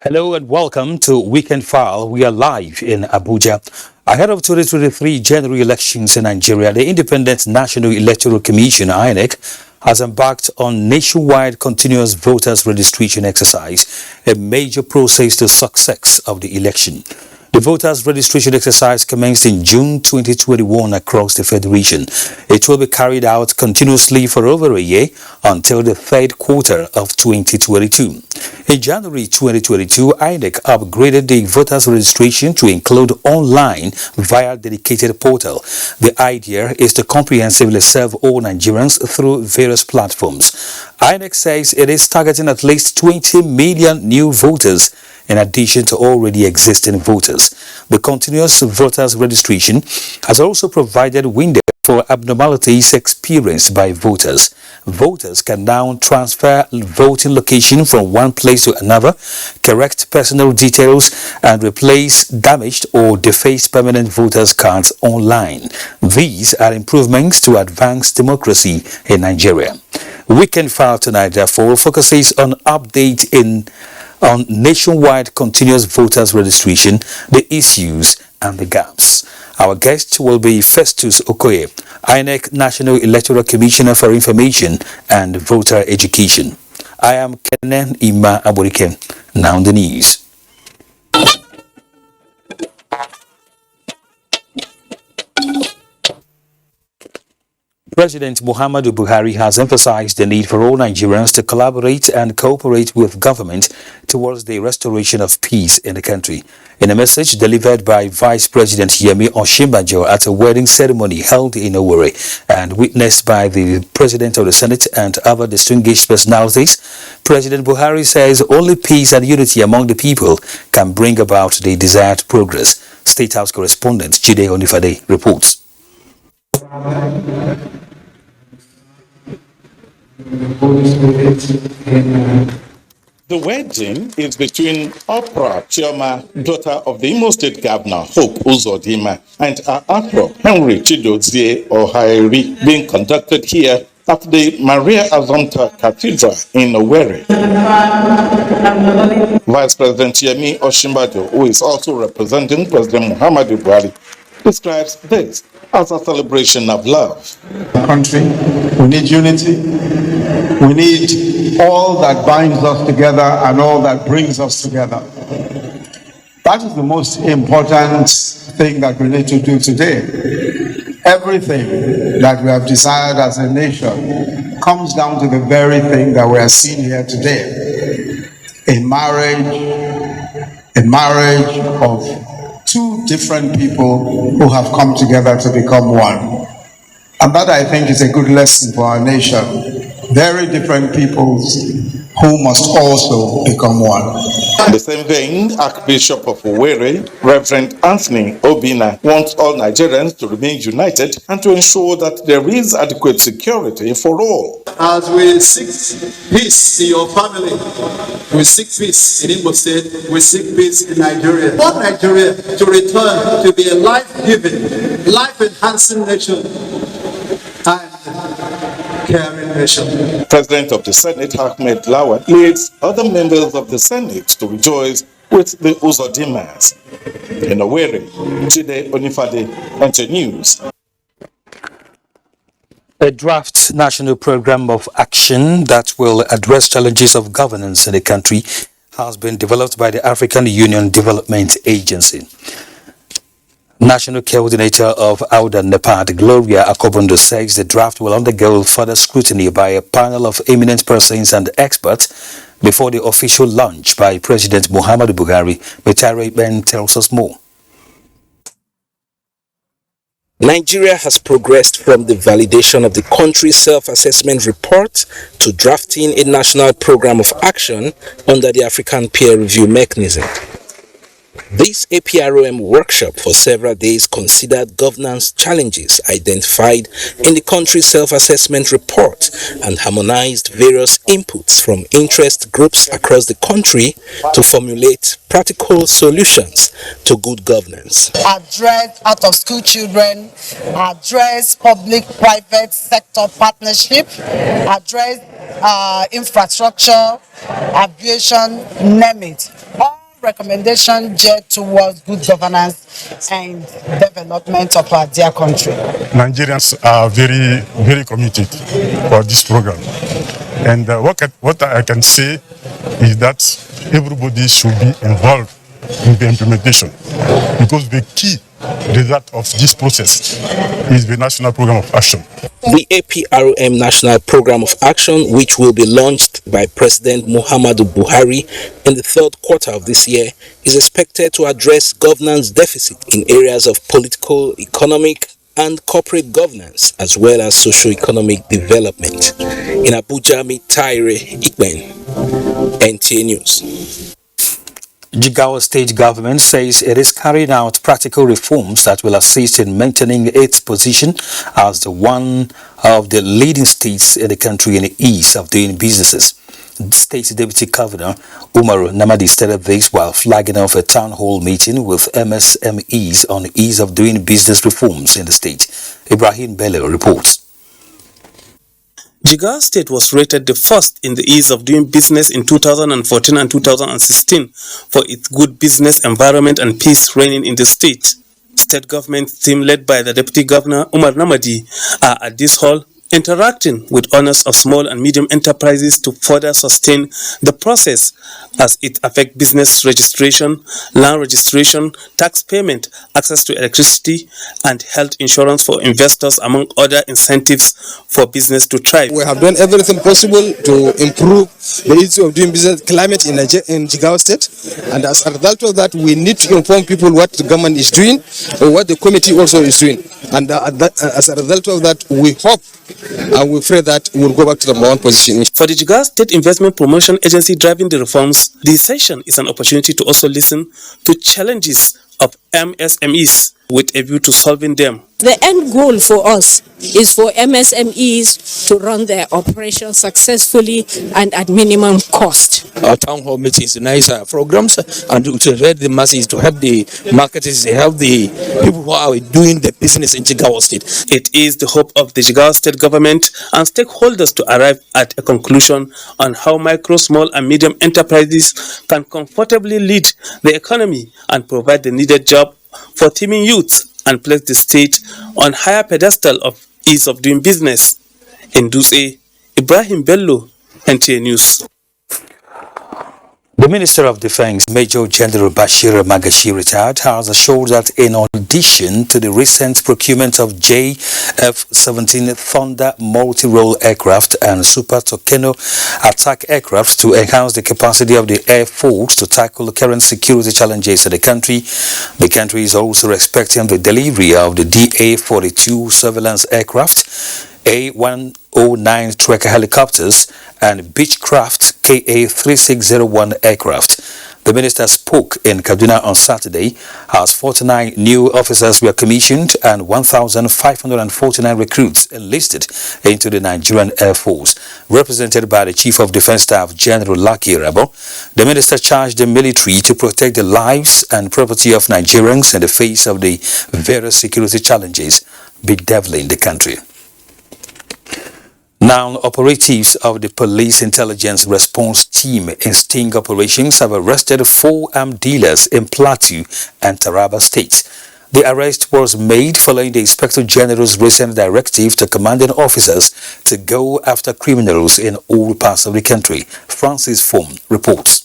Hello and welcome to Weekend File. We are live in Abuja. Ahead of 2023 general elections in Nigeria, the Independent National Electoral Commission, INEC, has embarked on nationwide continuous voters registration exercise, a major process to success of the election. The voters registration exercise commenced in June 2021 across the Federation. It will be carried out continuously for over a year until the third quarter of 2022. In January 2022, INEC upgraded the voters registration to include online via dedicated portal. The idea is to comprehensively serve all Nigerians through various platforms. INEC says it is targeting at least 20 million new voters in addition to already existing voters. The continuous voters registration has also provided window for abnormalities experienced by voters. Voters can now transfer voting location from one place to another, correct personal details, and replace damaged or defaced permanent voters' cards online. These are improvements to advance democracy in Nigeria. Weekend File tonight, therefore, focuses on update on nationwide continuous voters registration, the issues and the gaps. Our guest will be Festus Okoye, INEC National Electoral Commissioner for Information and Voter Education. I am Kenen Ima Aborike. Now the news. President Muhammadu Buhari has emphasized the need for all Nigerians to collaborate and cooperate with government towards the restoration of peace in the country. In a message delivered by Vice President Yemi Osinbajo at a wedding ceremony held in Owerri and witnessed by the President of the Senate and other distinguished personalities, President Buhari says only peace and unity among the people can bring about the desired progress. State House correspondent Jide Onifade reports. The wedding is between Oprah Chioma, daughter of the Imo State Governor Hope Uzodinma, and her Afro Henry Chidozie Ohairi, being conducted here at the Maria Azomta Cathedral in Owerri. Vice President Yemi Osinbajo, who is also representing President Muhammadu Buhari, describes this as a celebration of love. Country, we need unity. We need all that binds us together and all that brings us together. That is the most important thing that we need to do today. Everything that we have desired as a nation comes down to the very thing that we are seeing here today. A marriage of two different people who have come together to become one. And that, I think, is a good lesson for our nation. Very different peoples who must also become one. In the same vein, Archbishop of Owerri, Reverend Anthony Obina, wants all Nigerians to remain united and to ensure that there is adequate security for all. As we seek peace in your family, we seek peace in Imo State, we seek peace in Nigeria. We want Nigeria to return to be a life-giving, life-enhancing nation and caring nation. President of the Senate, Ahmed Lawan, leads other members of the Senate to rejoice with the Uzodinmas. In Owerri, Jide Onifade, NTA News. A draft national program of action that will address challenges of governance in the country has been developed by the African Union Development Agency. National Coordinator of Auda NEPAD, Gloria Akobondo, says the draft will undergo further scrutiny by a panel of eminent persons and experts before the official launch by President Muhammadu Buhari. Metare Ben tells us more. Nigeria has progressed from the validation of the country's self-assessment report to drafting a national program of action under the African peer review mechanism. This APROM workshop for several days considered governance challenges identified in the country's self-assessment report and harmonized various inputs from interest groups across the country to formulate practical solutions to good governance. Address out-of-school children, address public-private sector partnership, address infrastructure, aviation, name it. All recommendation geared towards good governance and development of our dear country. Nigerians are very, very committed for this program. And what I can say is that everybody should be involved in the implementation, because the key result of this process is the National Program of Action. The APRM National Program of Action, which will be launched by President Muhammadu Buhari in the third quarter of this year, is expected to address governance deficit in areas of political, economic, and corporate governance, as well as socio-economic development. In Abuja, meet Taire Ikben, NTA News. Jigawa State government says it is carrying out practical reforms that will assist in maintaining its position as one of the leading states in the country in the ease of doing businesses. State Deputy Governor Umar Namadi stated this while flagging off a town hall meeting with MSMEs on the ease of doing business reforms in the state. Ibrahim Bello reports. Jigawa State was rated the first in the ease of doing business in 2014 and 2016 for its good business environment and peace reigning in the state. State government team led by the Deputy Governor Umar Namadi are at this hall interacting with owners of small and medium enterprises to further sustain the process as it affects business registration, land registration, tax payment, access to electricity, and health insurance for investors, among other incentives for business to thrive. We have done everything possible to improve the issue of doing business climate in Jigawa State, and as a result of that, we need to inform people what the government is doing or what the committee also is doing. And as a result of that, we hope and we pray that we'll go back to the number one position. For the Jigawa State Investment Promotion Agency driving the reforms, the session is an opportunity to also listen to challenges of MSMEs with a view to solving them. The end goal for us is for MSMEs to run their operations successfully and at minimum cost. Our town hall meetings, nice programs, and to help the masses, to help the marketers, to help the people who are doing the business in Jigawa State. It is the hope of the Jigawa State government and stakeholders to arrive at a conclusion on how micro, small, and medium enterprises can comfortably lead the economy and provide the needed job for teeming youth and place the state on higher pedestal of ease of doing business. In Dutse, Ibrahim Bello, NTA News. The Minister of Defense, Major General Bashir Magashi, retired, has assured that in addition to the recent procurement of JF-17 Thunder multi-role aircraft and Super Tucano attack aircraft to enhance the capacity of the Air Force to tackle current security challenges in the country is also expecting the delivery of the DA-42 surveillance aircraft, A-109 Tracker helicopters, and Beechcraft KA-3601 aircraft. The minister spoke in Kaduna on Saturday as 49 new officers were commissioned and 1,549 recruits enlisted into the Nigerian Air Force. Represented by the Chief of Defense Staff, General Lucky Rabo, the minister charged the military to protect the lives and property of Nigerians in the face of the various security challenges bedeviling the country. Now, operatives of the Police Intelligence Response Team in sting operations have arrested 4 armed dealers in Plateau and Taraba states. The arrest was made following the Inspector General's recent directive to commanding officers to go after criminals in all parts of the country. Francis Fom reports.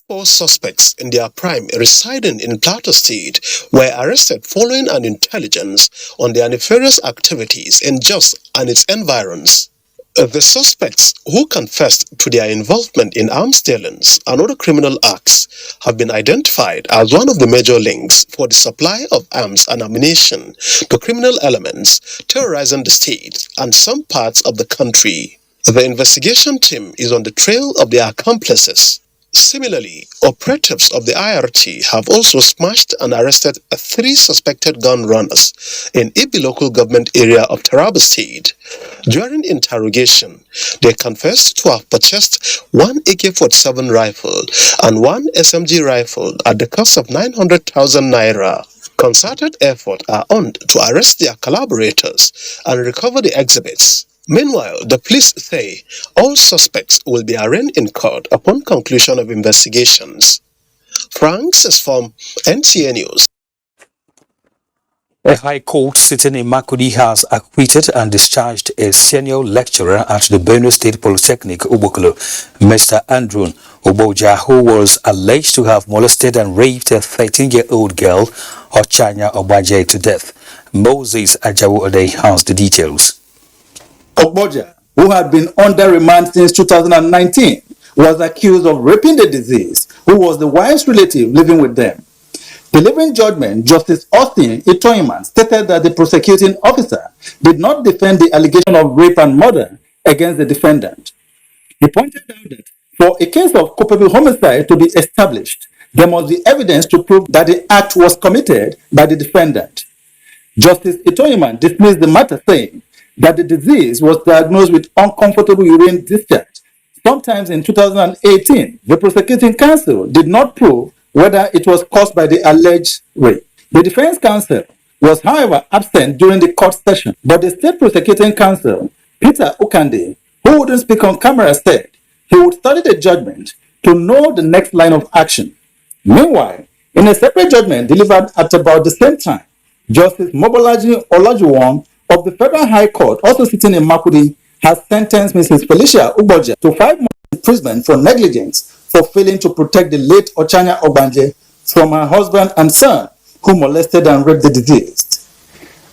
4 suspects in their prime residing in Plateau State were arrested following an intelligence on their nefarious activities in Jos and its environs. The suspects, who confessed to their involvement in arms dealings and other criminal acts, have been identified as one of the major links for the supply of arms and ammunition to criminal elements terrorizing the state and some parts of the country. The investigation team is on the trail of their accomplices. Similarly, operatives of the IRT have also smashed and arrested 3 suspected gun runners in Ibi local government area of Taraba State. During interrogation, they confessed to have purchased 1 AK-47 rifle and 1 SMG rifle at the cost of 900,000 naira. Concerted efforts are on to arrest their collaborators and recover the exhibits. Meanwhile, the police say all suspects will be arraigned in court upon conclusion of investigations. Franks is from NTA News. A high court sitting in Makurdi has acquitted and discharged a senior lecturer at the Benue State Polytechnic, Obokolo, Mr. Andrew Oboja, who was alleged to have molested and raped a 13-year-old girl, Ochanya Obaje, to death. Moses Ajawu-Ode has the details. Oboja, who had been under remand since 2019, was accused of raping the deceased, who was the wife's relative living with them. Delivering judgment, Justice Austin Itoiman stated that the prosecuting officer did not defend the allegation of rape and murder against the defendant. He pointed out that for a case of culpable homicide to be established, there must be evidence to prove that the act was committed by the defendant. Justice Itoiman dismissed the matter, saying that the disease was diagnosed with uncomfortable urine discharge. Sometimes in 2018, the prosecuting counsel did not prove whether it was caused by the alleged rape. The defense counsel was, however, absent during the court session, but the state prosecuting counsel, Peter Ukande, who wouldn't speak on camera, said he would study the judgment to know the next line of action. Meanwhile, in a separate judgment delivered at about the same time, Justice Mobolaji Olajuwon of the Federal High Court, also sitting in Makurdi, has sentenced Mrs. Felicia Uboja to 5 months imprisonment for negligence for failing to protect the late Ochanya Obanje from her husband and son, who molested and raped the deceased.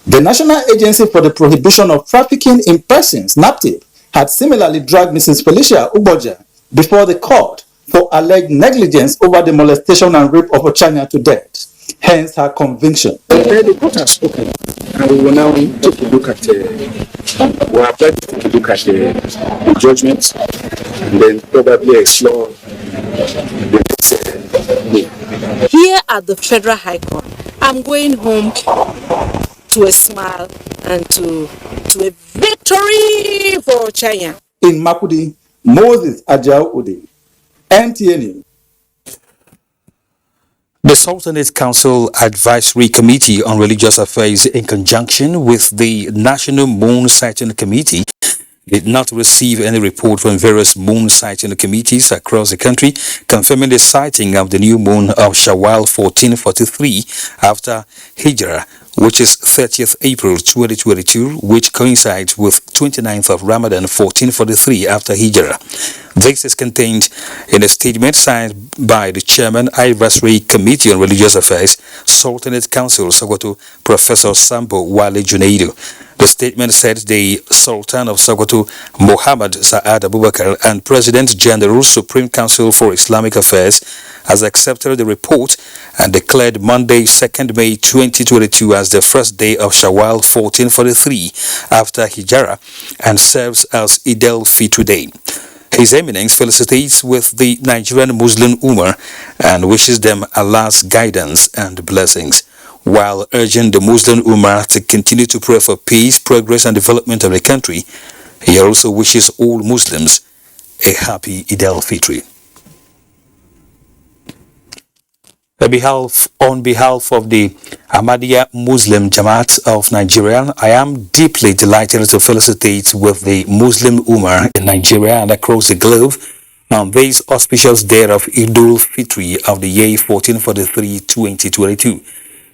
The National Agency for the Prohibition of Trafficking in Persons, NAPTIP, had similarly dragged Mrs. Felicia Uboja before the court for alleged negligence over the molestation and rape of Ochanya to death, hence her conviction. The court has spoken, and we will now take a look at we are about to take a look at the judgment, and then probably explore Here at the Federal High Court, I'm going home to a smile and to a victory for China. In Makurdi, Moses Ajawu-Ode, NTA News. The Sultanate Council Advisory Committee on Religious Affairs, in conjunction with the National Moon Sighting Committee, did not receive any report from various moon sighting committees across the country confirming the sighting of the new moon of Shawwal 1443 after Hijrah, which is 30th April 2022, which coincides with 29th of Ramadan 1443 after Hijrah. This is contained in a statement signed by the Chairman, Advisory Committee on Religious Affairs, Sultanate Council, Sokoto, Professor Sambo Wale Junaidu. The statement said the Sultan of Sokoto, Muhammad Sa'ad Abubakar, and President General Supreme Council for Islamic Affairs has accepted the report and declared Monday, 2nd May 2022 as the first day of Shawwal 1443 after Hijrah and serves as Eid-el-Fitr Day. His Eminence felicitates with the Nigerian Muslim Ummah and wishes them Allah's guidance and blessings, while urging the Muslim Ummah to continue to pray for peace, progress and development of the country. He also wishes all Muslims a happy Eid-el-Fitr. On behalf of the Ahmadiyya Muslim Jamaat of Nigeria, I am deeply delighted to felicitate with the Muslim Ummah in Nigeria and across the globe on this auspicious day of Eid-el-Fitr of the year 1443-2022.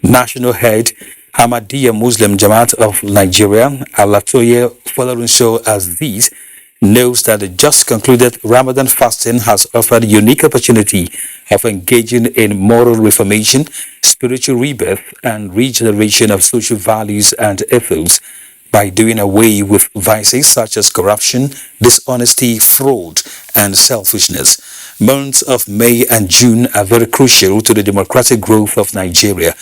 National Head Ahmadiyya Muslim Jamaat of Nigeria, Alatoye Folorunsho Aziz, knows that the just concluded Ramadan fasting has offered a unique opportunity of engaging in moral reformation, spiritual rebirth, and regeneration of social values and ethos by doing away with vices such as corruption, dishonesty, fraud, and selfishness. Months of May and June are very crucial to the democratic growth of Nigeria.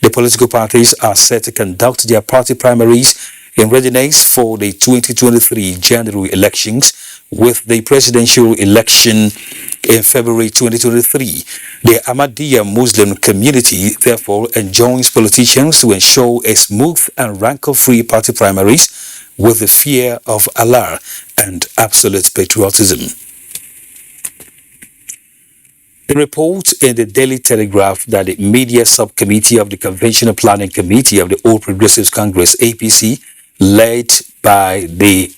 The political parties are set to conduct their party primaries in readiness for the 2023 general elections, with the presidential election in February 2023. The Ahmadiyya Muslim community therefore enjoins politicians to ensure a smooth and rancor-free party primaries with the fear of Allah and absolute patriotism. The report in the Daily Telegraph that the Media Subcommittee of the Conventional Planning Committee of the All Progressives Congress, APC, led the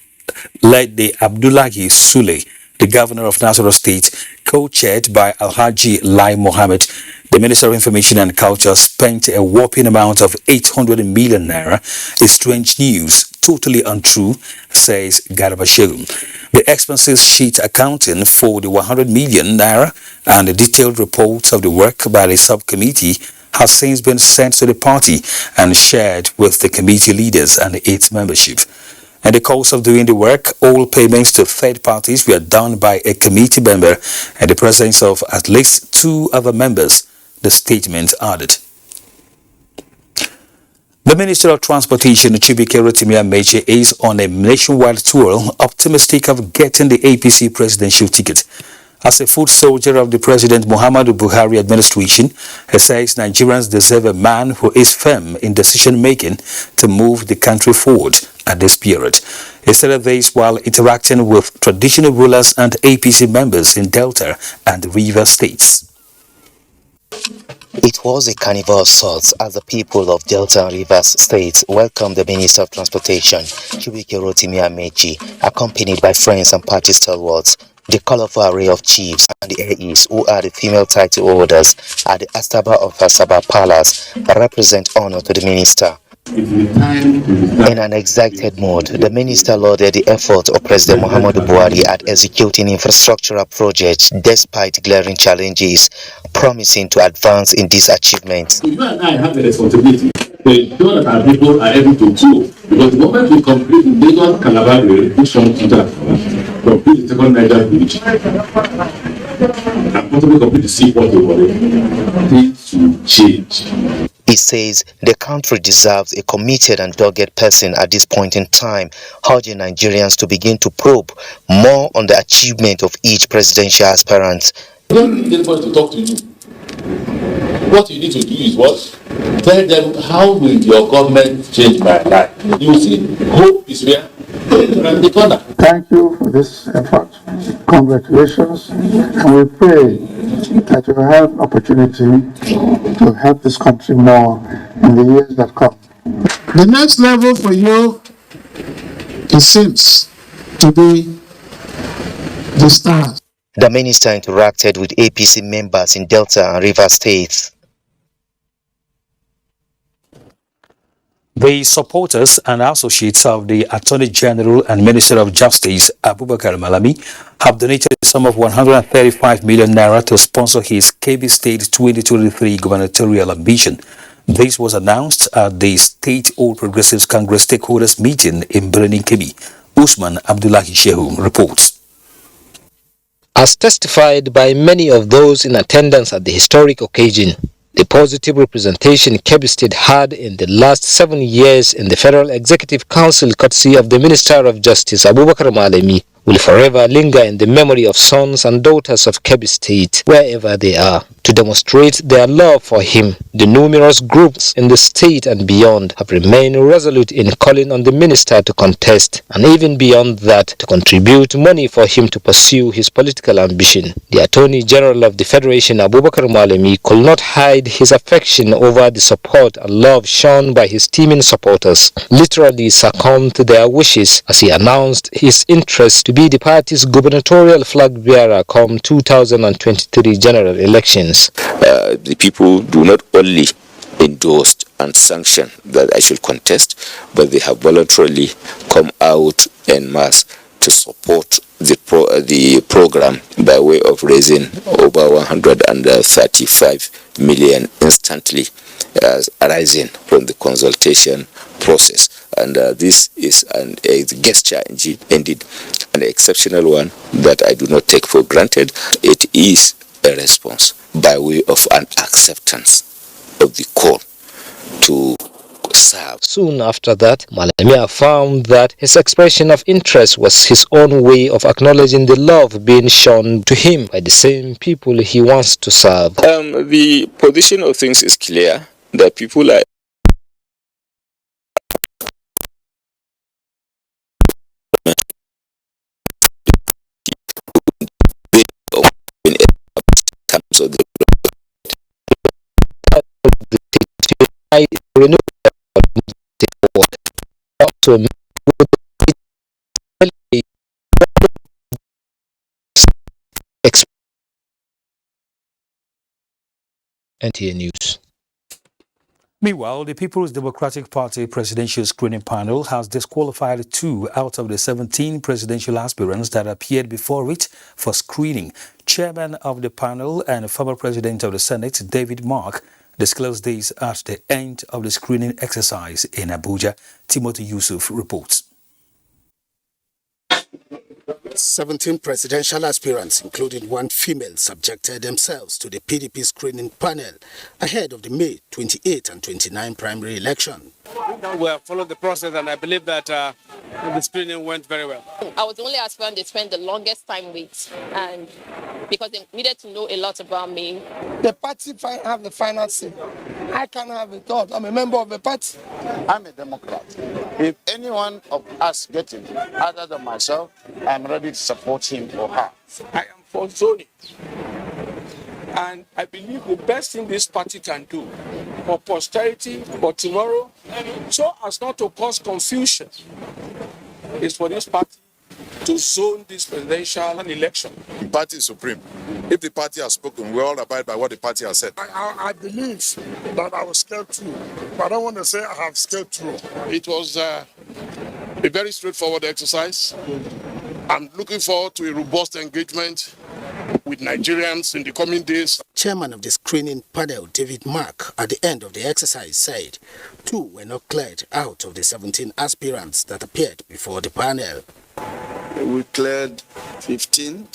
Abdullahi Sule, the governor of Nasarawa State, co-chaired by Alhaji Lai Mohammed, the Minister of Information and Culture, spent a whopping amount of 800 million naira. Is strange news, totally untrue, says Garba Shehu. The expenses sheet accounting for the 100 million naira and the detailed reports of the work by the subcommittee has since been sent to the party and shared with the committee leaders and its membership. In the course of doing the work, all payments to third parties were done by a committee member in the presence of at least 2 other members, the statement added. The Minister of Transportation, Chibike Rotimi Amechi, is on a nationwide tour, optimistic of getting the APC presidential ticket. As a foot soldier of the President Muhammadu Buhari administration, he says Nigerians deserve a man who is firm in decision-making to move the country forward at this period. He said this while interacting with traditional rulers and APC members in Delta and River states. It was a carnival of sorts as the people of Delta and Rivers states welcomed the Minister of Transportation, Chibike Rotimi Amechi, accompanied by friends and party stalwarts. The colorful array of chiefs and the AEs, who are the female title holders at the Astaba of Asaba Palace, represent honor to the minister. In an excited mood, the minister lauded the effort of President Muhammadu Buhari at executing infrastructural projects despite glaring challenges, promising to advance in these achievements. You and I have the responsibility to ensure that our people are able to do, because the moment we complete the Lagos Calabar rail, which comes to that, complete the second Niger bridge, and possibly complete the seaport over there, things will change. He says the country deserves a committed and dogged person at this point in time, urging Nigerians to begin to probe more on the achievement of each presidential aspirant. You don't need anybody to talk to you. What you need to do is what? Tell them, how will your government change my life? You see, hope is where? Around the corner. Thank you for this effort. Congratulations. And we pray that you will have opportunity to help this country more in the years that come. The next level for you, it seems to be the stars. The minister interacted with APC members in Delta and River states. The supporters and associates of the Attorney General and Minister of Justice, Abubakar Malami, have donated a sum of 135 million naira to sponsor his Kebbi State 2023 gubernatorial ambition. This was announced at the State All Progressives Congress stakeholders meeting in Birnin Kebbi. Usman Abdullahi Shehu reports. As testified by many of those in attendance at the historic occasion, the positive representation Kebbi State had in the last 7 years in the Federal Executive Council courtesy of the Minister of Justice Abubakar Malami will forever linger in the memory of sons and daughters of Kebbi State wherever they are. To demonstrate their love for him, the numerous groups in the state and beyond have remained resolute in calling on the minister to contest, and even beyond that, to contribute money for him to pursue his political ambition. The Attorney General of the Federation, Abubakar Malami, could not hide his affection over the support and love shown by his teeming supporters, literally succumbed to their wishes as he announced his interest to be the party's gubernatorial flag bearer come 2023 general elections. The people do not only endorse and sanction that I should contest, but they have voluntarily come out en masse to support the program by way of raising over 135 million instantly, arising from the consultation process. And this is a gesture indeed, an exceptional one that I do not take for granted. It is a response by way of an acceptance of the call to serve. Soon after that, Malami affirmed that his expression of interest was his own way of acknowledging the love being shown to him by the same people he wants to serve. The position of things is clear, that people are so the NTA News. Meanwhile, the People's Democratic Party presidential screening panel has disqualified 2 out of the 17 presidential aspirants that appeared before it for screening. Chairman of the panel and former President of the Senate, David Mark, disclosed this at the end of the screening exercise in Abuja. Timothy Yusuf reports. 17 presidential aspirants, including 1 female, subjected themselves to the PDP screening panel ahead of the May 28 and 29 primary election. We have followed the process, and I believe that the screening went very well. I was the only aspirant they spent the longest time with, and because they needed to know a lot about me. The party have the final say. I can't have a thought. I'm a member of the party. I'm a Democrat. If anyone of us gets it, other than myself, I'm ready to support him or her. I am for zoning. And I believe the best thing this party can do for posterity, for tomorrow, so as not to cause confusion, is for this party to zone this presidential election. The party is supreme. If the party has spoken, we all abide by what the party has said. I believe that I was scared through, but I don't want to say I have scared through. It was a very straightforward exercise. I'm looking forward to a robust engagement with Nigerians in the coming days. Chairman of the screening panel, David Mark, at the end of the exercise said 2 were not cleared out of the 17 aspirants that appeared before the panel. We cleared 15.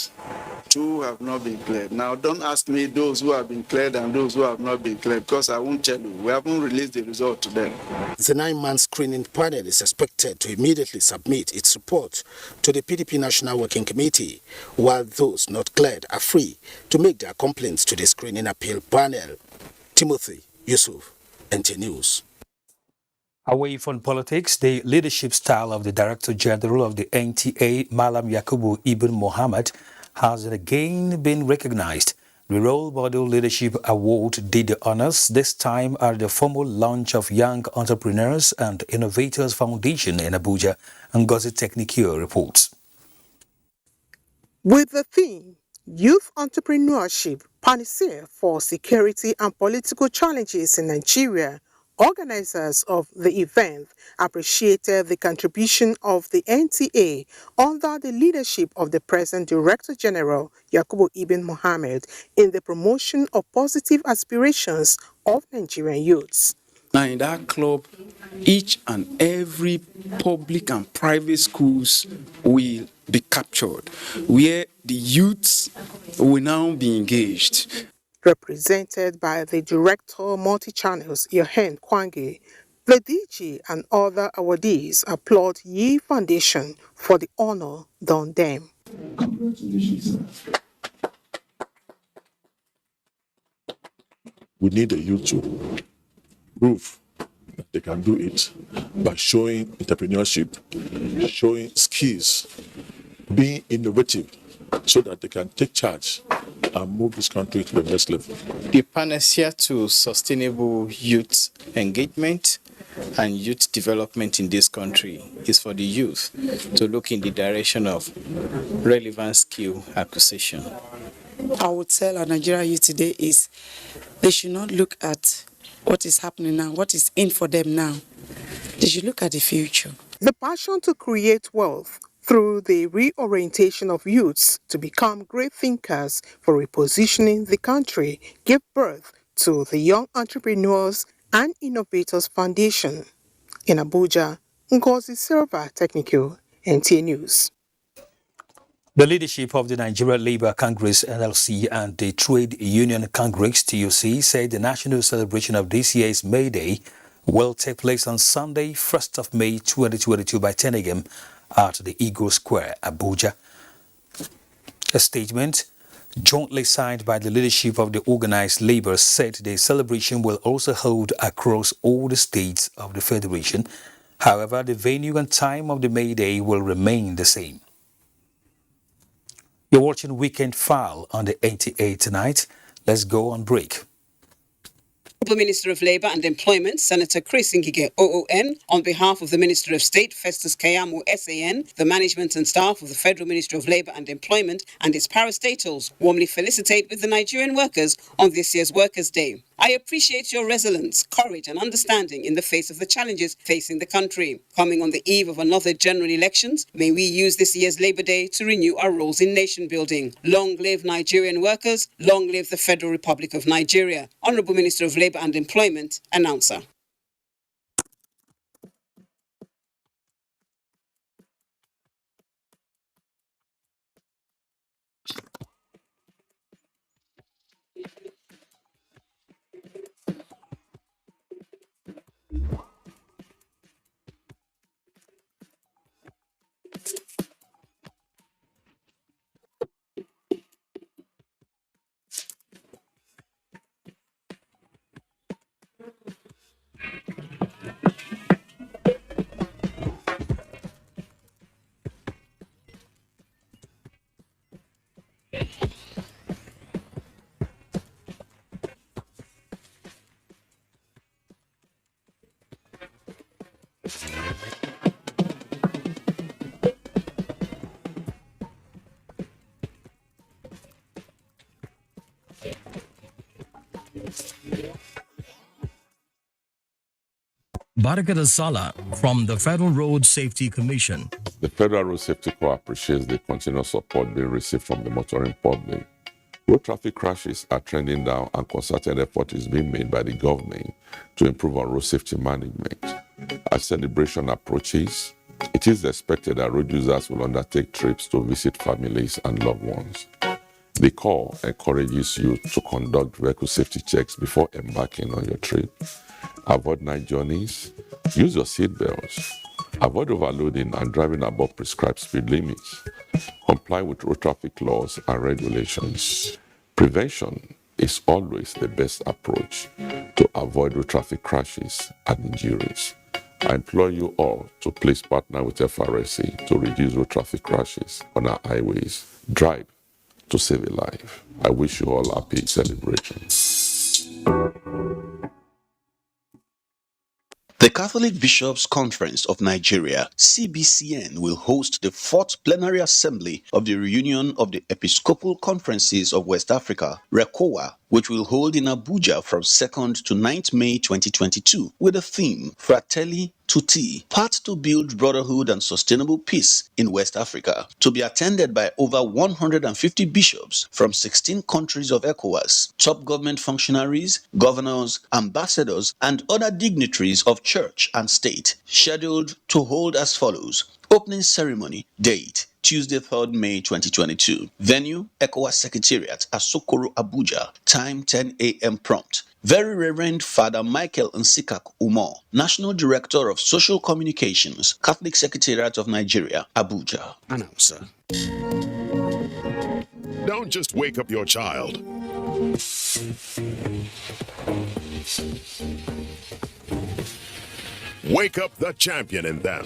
2 have not been cleared. Now, don't ask me those who have been cleared and those who have not been cleared, because I won't tell you. We haven't released the result to them. The 9-man screening panel is expected to immediately submit its report to the PDP National Working Committee, while those not cleared are free to make their complaints to the screening appeal panel. Timothy Yusuf, NTA News. Away from politics, the leadership style of the Director General of the NTA, Malam Yakubu Ibn Mohammed, has again been recognized. The Role Model Leadership Award did the honors, this time at the formal launch of Young Entrepreneurs and Innovators Foundation in Abuja. Ngozi Technicure reports. With the theme, Youth Entrepreneurship, Panacea for Security and Political Challenges in Nigeria, organizers of the event appreciated the contribution of the NTA under the leadership of the present Director General, Yakubu Ibn Mohammed, in the promotion of positive aspirations of Nigerian youths. Now in that club, each and every public and private schools will be captured, where the youths will now be engaged. Represented by the Director Multi-Channels, Yohen Kwange, the DG and other awardees applaud Yi Foundation for the honor done them. Congratulations, sir. We need the youth to prove that they can do it by showing entrepreneurship, showing skills, being innovative, so that they can take charge and move this country to the next level. The panacea to sustainable youth engagement and youth development in this country is for the youth to look in the direction of relevant skill acquisition. I would tell our Nigerian youth today is they should not look at what is happening now, what is in for them now. They should look at the future. The passion to create wealth through the reorientation of youths to become great thinkers for repositioning the country gave birth to the Young Entrepreneurs and Innovators Foundation. In Abuja, Ngozi Silva, Technical, NTA News. The leadership of the Nigeria Labour Congress (NLC) and the Trade Union Congress (TUC) said the national celebration of this year's May Day will take place on Sunday, 1st of May 2022 by 10 a.m. at the Eagle Square, Abuja. A statement jointly signed by the leadership of the organized labour said the celebration will also hold across all the states of the Federation. However, the venue and time of the May Day will remain the same. You're watching Weekend File on the NTA tonight. Let's go on break. The Minister of Labour and Employment, Senator Chris Ngige OON, on behalf of the Minister of State, Festus Keyamo SAN, the management and staff of the Federal Ministry of Labour and Employment and its parastatals warmly felicitate with the Nigerian workers on this year's Workers' Day. I appreciate your resilience, courage and understanding in the face of the challenges facing the country. Coming on the eve of another general elections, may we use this year's Labour Day to renew our roles in nation building. Long live Nigerian workers, long live the Federal Republic of Nigeria. Honourable Minister of Labour and Employment, announcer. Barakat Sala from the Federal Road Safety Commission. The Federal Road Safety Corps appreciates the continuous support being received from the motoring public. Road traffic crashes are trending down and concerted effort is being made by the government to improve on road safety management. As celebration approaches, it is expected that road users will undertake trips to visit families and loved ones. The Corps encourages you to conduct vehicle safety checks before embarking on your trip. Avoid night journeys, use your seat belts, avoid overloading and driving above prescribed speed limits. Comply with road traffic laws and regulations. Prevention is always the best approach to avoid road traffic crashes and injuries. I implore you all to please partner with FRSC to reduce road traffic crashes on our highways. Drive to save a life. I wish you all happy celebrations. The Catholic Bishops' Conference of Nigeria, CBCN, will host the 4th Plenary Assembly of the Reunion of the Episcopal Conferences of West Africa, RECOWA, which will hold in Abuja from 2nd to 9th May 2022, with the theme Fratelli Tutti, part to build brotherhood and sustainable peace in West Africa, to be attended by over 150 bishops from 16 countries of ECOWAS, top government functionaries, governors, ambassadors, and other dignitaries of church and state, scheduled to hold as follows. Opening ceremony, date, Tuesday, 3rd May 2022. Venue, ECOWAS Secretariat, Asokoro, Abuja. Time, 10 a.m. prompt. Very Reverend Father Michael Nsikak Umar, National Director of Social Communications, Catholic Secretariat of Nigeria, Abuja. Announcer. Don't just wake up your child. Wake up the champion in them.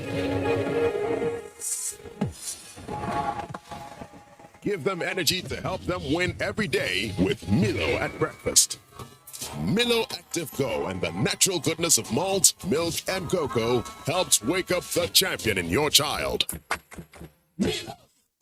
Give them energy to help them win every day with Milo at breakfast. Milo Active Go and the natural goodness of malt, milk, and cocoa helps wake up the champion in your child. Milo.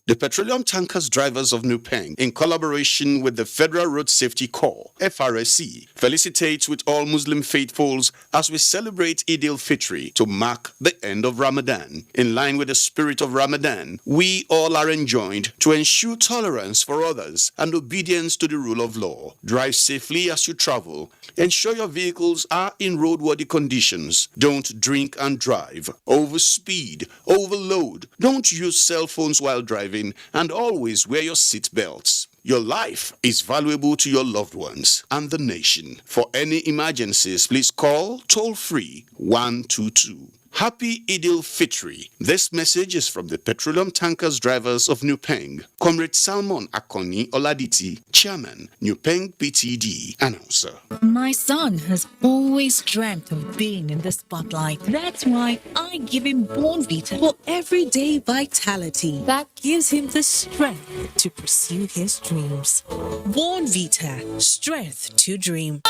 The Petroleum Tankers Drivers of Nupeng, in collaboration with the Federal Road Safety Corps, FRSC, felicitates with all Muslim faithfuls as we celebrate Eid-el-Fitr to mark the end of Ramadan. In line with the spirit of Ramadan, we all are enjoined to ensure tolerance for others and obedience to the rule of law. Drive safely as you travel. Ensure your vehicles are in roadworthy conditions. Don't drink and drive. Overspeed, overload. Don't use cell phones while driving. And always wear your seat belts. Your life is valuable to your loved ones and the nation. For any emergencies, please call toll-free 122. Happy Eid-el-Fitr. This message is from the Petroleum Tankers Drivers of Nupeng. Comrade Salmon Akoni Oladiti, Chairman, Nupeng PTD, Announcer. My son has always dreamt of being in the spotlight. That's why I give him Born Vita for everyday vitality that gives him the strength to pursue his dreams. Born Vita, strength to dream.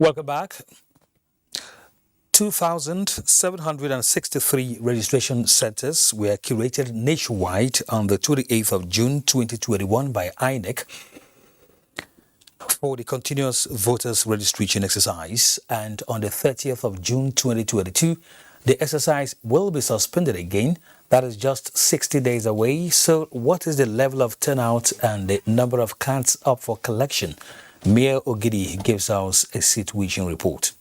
Welcome back. 2,763 registration centers were curated nationwide on the 28th of June 2021 by INEC for the continuous voters registration exercise, and on the 30th of June 2022, the exercise will be suspended again. That is just 60 days away. So what is the level of turnout and the number of cards up for collection? Mayor Ogidi gives us a situation report.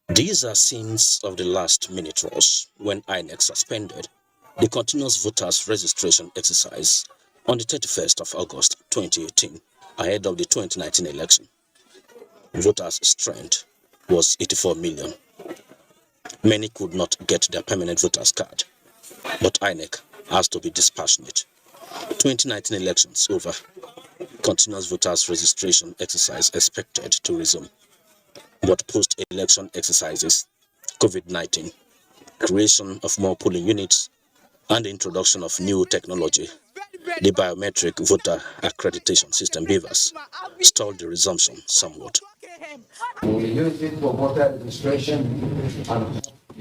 These are scenes of the last minute rush when INEC suspended the continuous voters registration exercise on the 31st of August 2018 ahead of the 2019 election. Voters' strength was 84 million. Many could not get their permanent voters card, but INEC has to be dispassionate. 2019 elections over. Continuous voters registration exercise expected to resume. But post-election exercises, COVID-19, creation of more polling units, and the introduction of new technology, the biometric voter accreditation system BVAS, stalled the resumption somewhat. We use it for voter registration.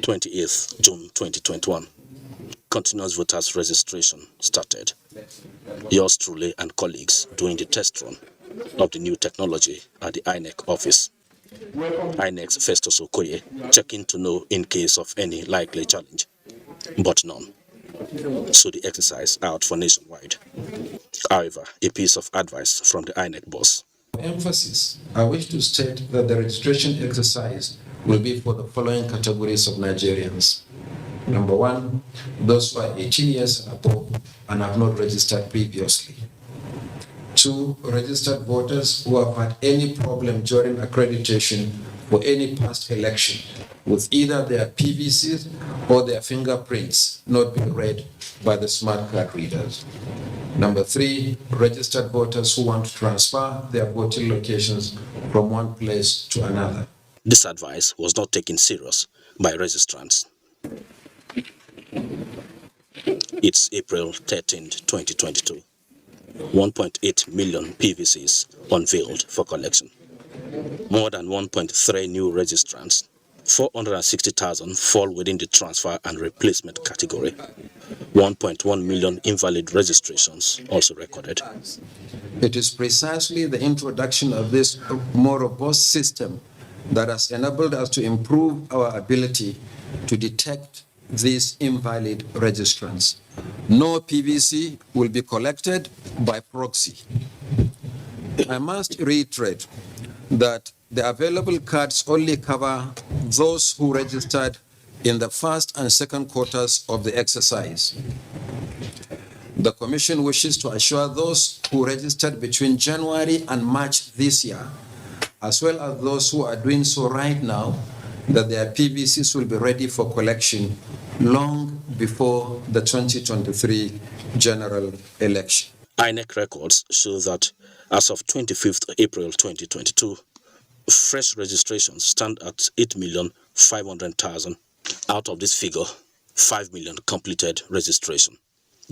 28th June 2021, continuous voters registration started. Yours truly and colleagues doing the test run of the new technology at the INEC office. INEC's Festus Okoye checking to know in case of any likely challenge, but none. So the exercise out for nationwide. However, a piece of advice from the INEC boss. For emphasis, I wish to state that the registration exercise will be for the following categories of Nigerians. Number one, those who are 18 years and above and have not registered previously. 2, registered voters who have had any problem during accreditation for any past election with either their PVCs or their fingerprints not being read by the smart card readers. Number 3, registered voters who want to transfer their voting locations from one place to another. This advice was not taken serious by registrants. It's April 13, 2022. 1.8 million PVCs unveiled for collection. More than 1.3 new registrants. 460,000 fall within the transfer and replacement category. 1.1 million invalid registrations also recorded. It is precisely the introduction of this more robust system that has enabled us to improve our ability to detect these invalid registrants. No PVC will be collected by proxy. I must reiterate that the available cards only cover those who registered in the first and second quarters of the exercise. The Commission wishes to assure those who registered between January and March this year, as well as those who are doing so right now, that their PVCs will be ready for collection long before the 2023 general election. INEC records show that as of 25th April 2022, fresh registrations stand at 8,500,000. Out of this figure, 5 million completed registration.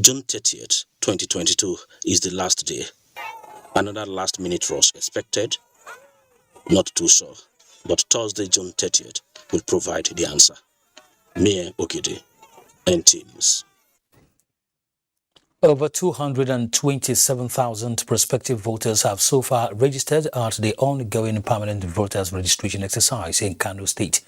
June 30th, 2022 is the last day. Another last-minute rush expected? Not too sure, but Thursday, June 30th will provide the answer. Mayor Ogidi, NTA News. Over 227,000 prospective voters have so far registered at the ongoing permanent voters registration exercise in Kano State.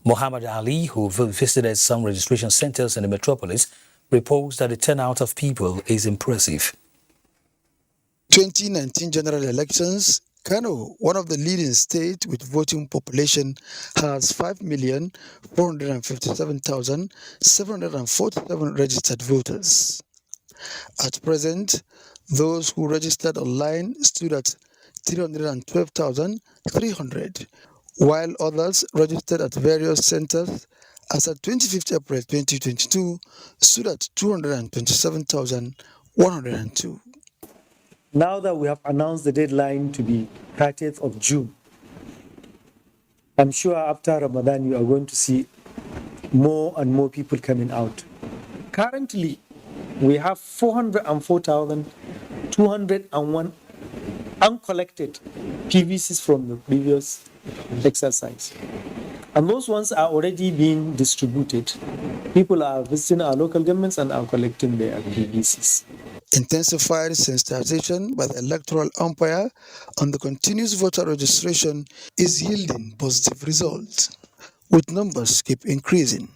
Muhammad Ali, who visited some registration centers in the metropolis, reports that the turnout of people is impressive. 2019 general elections, Kano, one of the leading states with voting population, has 5,457,747 registered voters. At present, those who registered online stood at 312,300, while others registered at various centers as at 25th April 2022 stood at 227,102. Now that we have announced the deadline to be 30th of June, I'm sure after Ramadan you are going to see more and more people coming out. Currently, we have 404,201 uncollected PVCs from the previous exercise. And those ones are already being distributed. People are visiting our local governments and are collecting their PVCs. Intensified sensitization by the electoral umpire on the continuous voter registration is yielding positive results, with numbers keep increasing.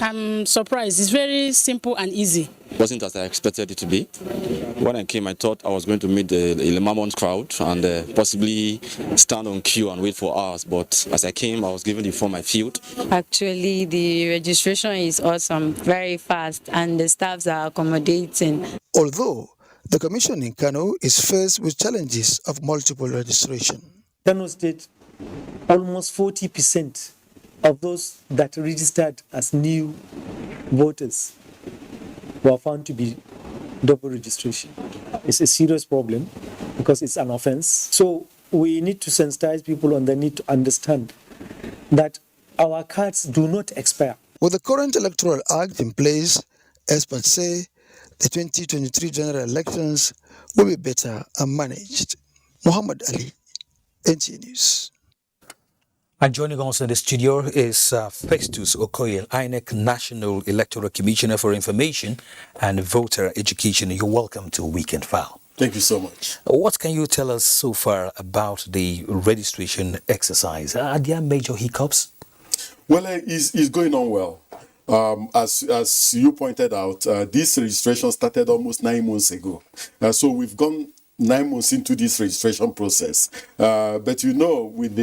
I'm surprised. It's very simple and easy. Wasn't as I expected it to be. When I came, I thought I was going to meet the mammoth crowd and possibly stand on queue and wait for hours. But as I came, I was given the form I filled. Actually, the registration is awesome, very fast, and the staffs are accommodating. Although the commission in Kano is faced with challenges of multiple registration. Kano State, almost 40% of those that registered as new voters were found to be double registration. It's a serious problem because it's an offense. So we need to sensitize people on the need to understand that our cards do not expire. With the current Electoral Act in place, experts say the 2023 general elections will be better and managed. Muhammad Ali, NTA News. And joining us in the studio is Festus Okoye, INEC National Electoral Commissioner for Information and Voter Education. You're welcome to Weekend File. Thank you so much. What can you tell us so far about the registration exercise? Are there major hiccups? Well, it's going on well. As you pointed out, this registration started almost 9 months ago. So we've gone 9 months into this registration process. But you know, with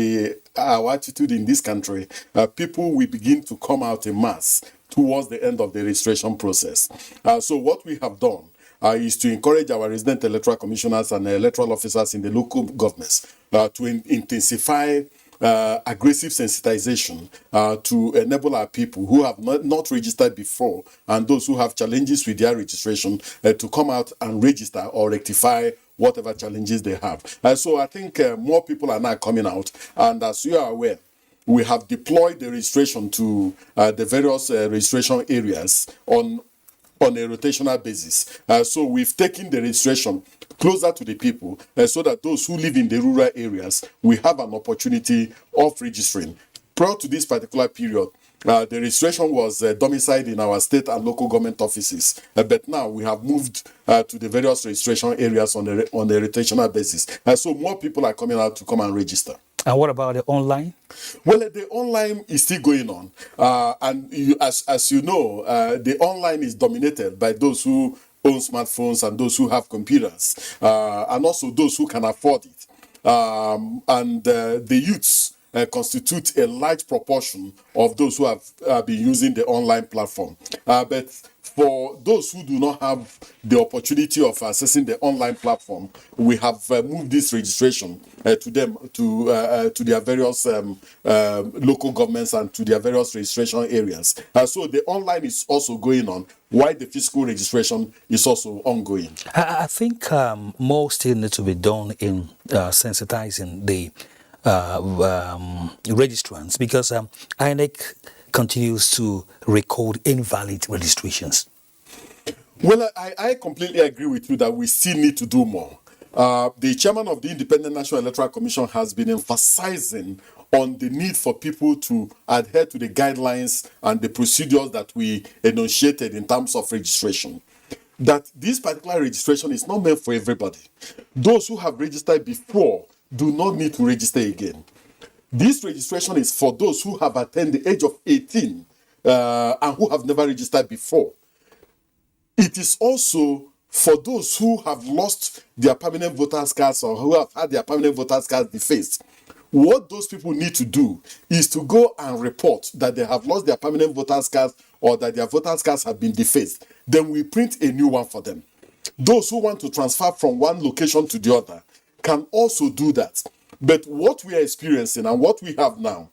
our attitude in this country, people will begin to come out in mass towards the end of the registration process. So what we have done is to encourage our resident electoral commissioners and electoral officers in the local governments to intensify aggressive sensitization to enable our people who have not registered before and those who have challenges with their registration to come out and register or rectify whatever challenges they have. So I think more people are now coming out, and as you are aware, we have deployed the registration to the various registration areas on a rotational basis. So we've taken the registration closer to the people so that those who live in the rural areas will have an opportunity of registering. Prior to this particular period, the registration was domiciled in our state and local government offices, but now we have moved to the various registration areas on a rotational basis. So more people are coming out to come and register. And what about the online? Well, the online is still going on. As you know, the online is dominated by those who own smartphones and those who have computers, and also those who can afford it. The youths constitute a large proportion of those who have been using the online platform. But for those who do not have the opportunity of accessing the online platform, we have moved this registration to them, to their various local governments and to their various registration areas. So the online is also going on, while the physical registration is also ongoing. I think more still needs to be done in sensitizing the registrants, because INEC continues to record invalid registrations. Well, I completely agree with you that we still need to do more. The chairman of the Independent National Electoral Commission has been emphasizing on the need for people to adhere to the guidelines and the procedures that we enunciated in terms of registration. That this particular registration is not meant for everybody. Those who have registered before do not need to register again. This registration is for those who have attained the age of 18 and who have never registered before. It is also for those who have lost their permanent voters cards or who have had their permanent voters cards defaced. What those people need to do is to go and report that they have lost their permanent voters cards or that their voters cards have been defaced. Then we print a new one for them. Those who want to transfer from one location to the other can also do that. But what we are experiencing and what we have now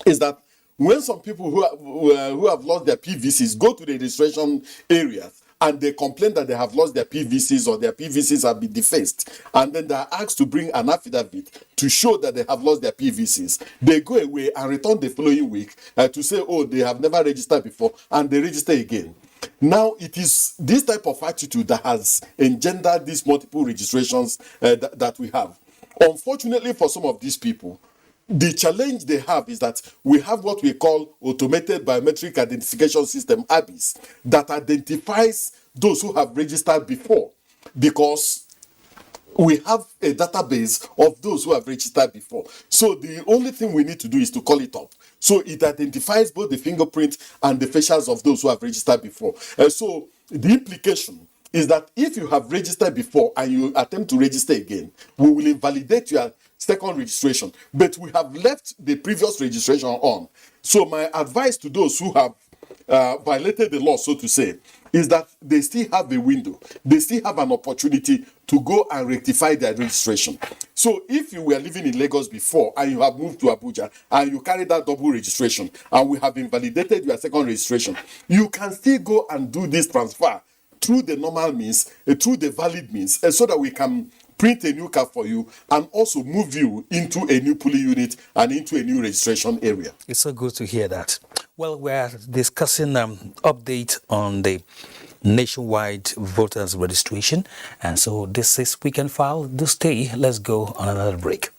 is that when some people who have lost their PVCs go to the registration areas and they complain that they have lost their PVCs or their PVCs have been defaced, and then they are asked to bring an affidavit to show that they have lost their PVCs, they go away and return the following week to say, oh, they have never registered before, and they register again. Now, it is this type of attitude that has engendered these multiple registrations that we have. Unfortunately for some of these people, the challenge they have is that we have what we call automated biometric identification system, ABIS, that identifies those who have registered before. because we have a database of those who have registered before. So the only thing we need to do is to call it up. So it identifies both the fingerprint and the facials of those who have registered before. So the implication is that if you have registered before and you attempt to register again, we will invalidate your second registration, but we have left the previous registration on. So my advice to those who have violated the law, so to say, is that they still have a window. They still have an opportunity to go and rectify their registration. So if you were living in Lagos before and you have moved to Abuja and you carry that double registration and we have invalidated your second registration, you can still go and do this transfer through the normal means, through the valid means, so that we can print a new card for you and also move you into a new polling unit and into a new registration area. It's so good to hear that. Well, we're discussing update on the nationwide voters registration. And so this is Weekend File. Do stay. Let's go on another break.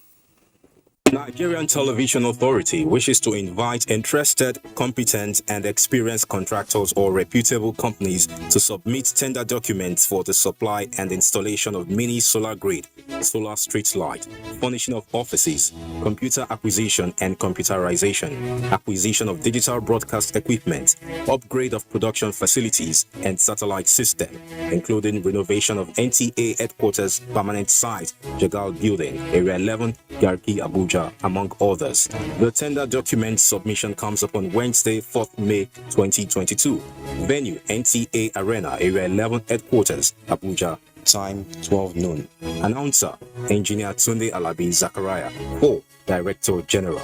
Nigerian Television Authority wishes to invite interested, competent, and experienced contractors or reputable companies to submit tender documents for the supply and installation of mini solar grid, solar street light, furnishing of offices, computer acquisition and computerization, acquisition of digital broadcast equipment, upgrade of production facilities and satellite system, including renovation of NTA headquarters permanent site, Jagal Building, Area 11, Garki, Abuja, among others. The tender document submission comes up on Wednesday, 4th May 2022. Venue, NTA Arena, Area 11 Headquarters, Abuja. Time, 12 noon. Announcer, Engineer Tunde Alabi Zachariah. Or Director General.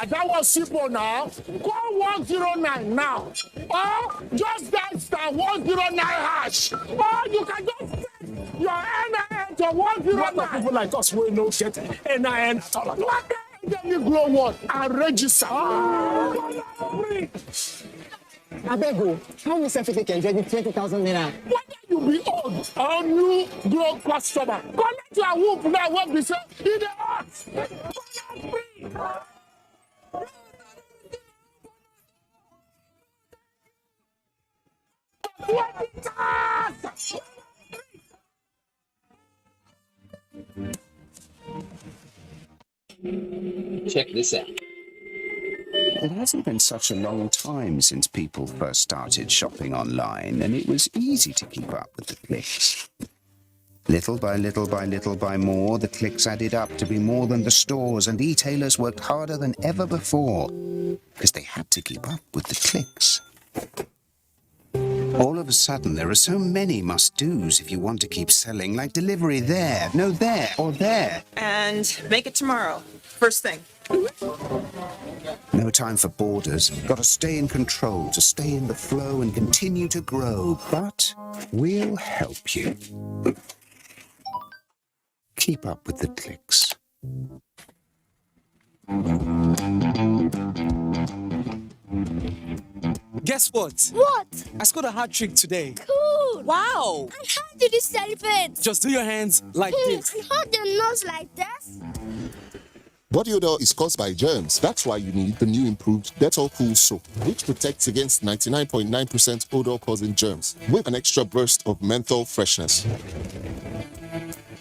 That was simple now. Call 109 now. Or just dial star 109 hash. Or you can just send your NIN to 109. People like us will not get NIN at all. Let me grow one and register. I beg you, how many certificates can get 20,000 naira? Whether you be old or new grow customer, connect your whoop now. What we say in the heart. Check this out. It hasn't been such a long time since people first started shopping online, and it was easy to keep up with the clicks. Little by little by little by more, the clicks added up to be more than the stores, and e-tailers worked harder than ever before, because they had to keep up with the clicks. All of a sudden, there are so many must-dos if you want to keep selling, like delivery there, no there, or there. And make it tomorrow, first thing. No time for borders. Got to stay in control, to stay in the flow and continue to grow. But we'll help you. Keep up with the clicks. Guess what? What? I scored a hat trick today. Cool. Wow. And how did you celebrate? Just do your hands like this. And hold your nose like this. Body odor is caused by germs. That's why you need the new improved Dettol Cool Soap, which protects against 99.9% odor-causing germs with an extra burst of menthol freshness.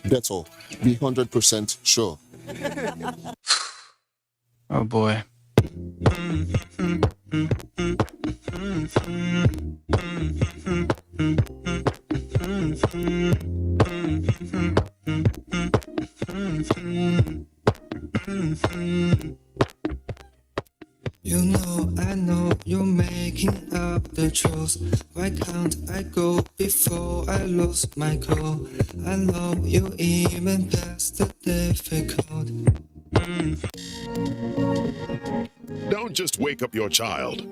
Dettol, be 100% sure. Oh boy. You know, I know you're making up the truth. Why can't I go before I lose my cool? I know you even past the difficult. Don't just wake up your child.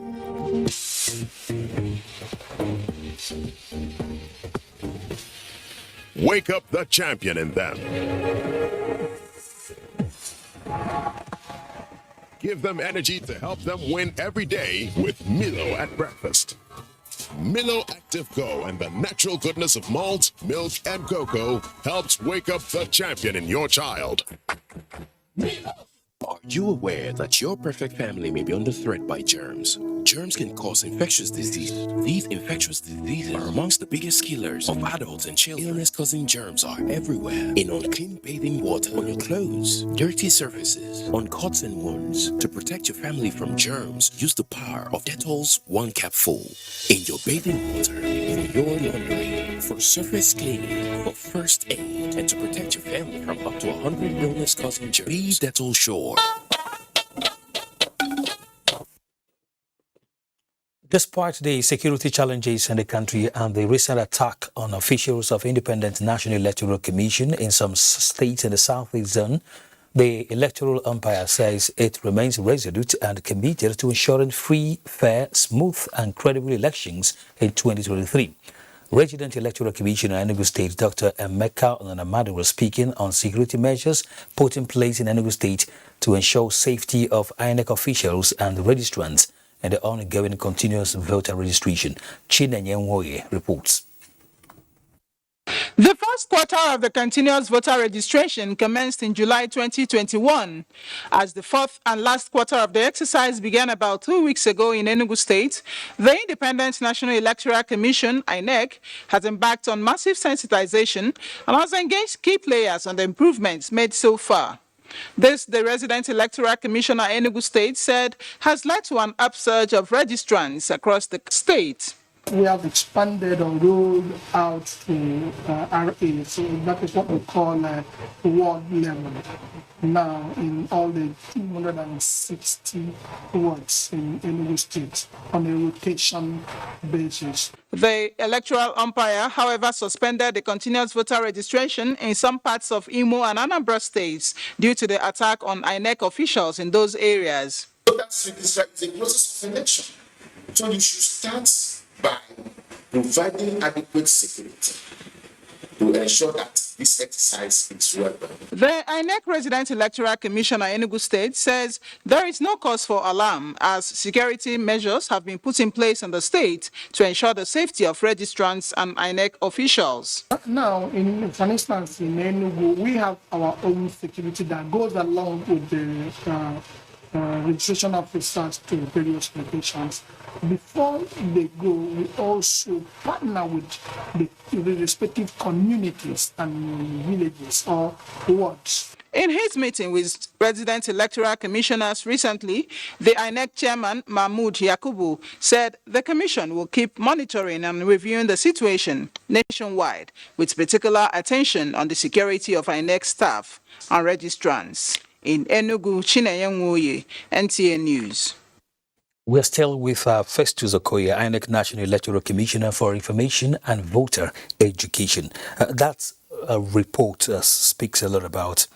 Wake up the champion in them. Give them energy to help them win every day with Milo at breakfast. Milo Active Go and the natural goodness of malt, milk, and cocoa helps wake up the champion in your child. Are you aware that your perfect family may be under threat by germs? Germs can cause infectious disease. These infectious diseases are amongst the biggest killers of adults and children. Illness-causing germs are everywhere. In unclean bathing water, on your clothes, dirty surfaces, on cuts and wounds. To protect your family from germs, use the power of Dettol's 1 capsule. In your bathing water, in your laundry, for surface cleaning, for first aid, and to protect your family from up to 100 illness-causing germs. Be Dettol Sure. Despite the security challenges in the country and the recent attack on officials of Independent National Electoral Commission in some states in the Southeast Zone, the electoral umpire says it remains resolute and committed to ensuring free, fair, smooth and credible elections in 2023. Resident Electoral Commissioner Enugu State Dr. Emeka Onanamadu was speaking on security measures put in place in Enugu State to ensure safety of INEC officials and registrants and the ongoing continuous voter registration. Chinenye Nwoye reports. The first quarter of the continuous voter registration commenced in July 2021. As the fourth and last quarter of the exercise began about 2 weeks ago in Enugu State, the Independent National Electoral Commission, INEC, has embarked on massive sensitization and has engaged key players on the improvements made so far. This, the resident electoral commissioner Enugu State said, has led to an upsurge of registrants across the state. We have expanded or rolled out to RA, so that is what we call ward level now in all the 260 wards in Enugu State on a rotation basis. The electoral umpire, however, suspended the continuous voter registration in some parts of Imo and Anambra states due to the attack on INEC officials in those areas. So that's a process of election. So you should start by providing adequate security to ensure that this exercise is well done. The INEC Resident Electoral Commissioner Enugu State says there is no cause for alarm as security measures have been put in place in the state to ensure the safety of registrants and INEC officials. Now, for instance, in Enugu, we have our own security that goes along with the registration officers to various locations. Before they go, we also partner with the respective communities and villages or wards. In his meeting with resident electoral commissioners recently, the INEC chairman, Mahmoud Yakubu, said the commission will keep monitoring and reviewing the situation nationwide, with particular attention on the security of INEC staff and registrants. In Enugu, Chinenye Nwoye, NTA News. We're still with Festus Okoye, INEC National Electoral Commissioner for Information and Voter Education. That report speaks a lot about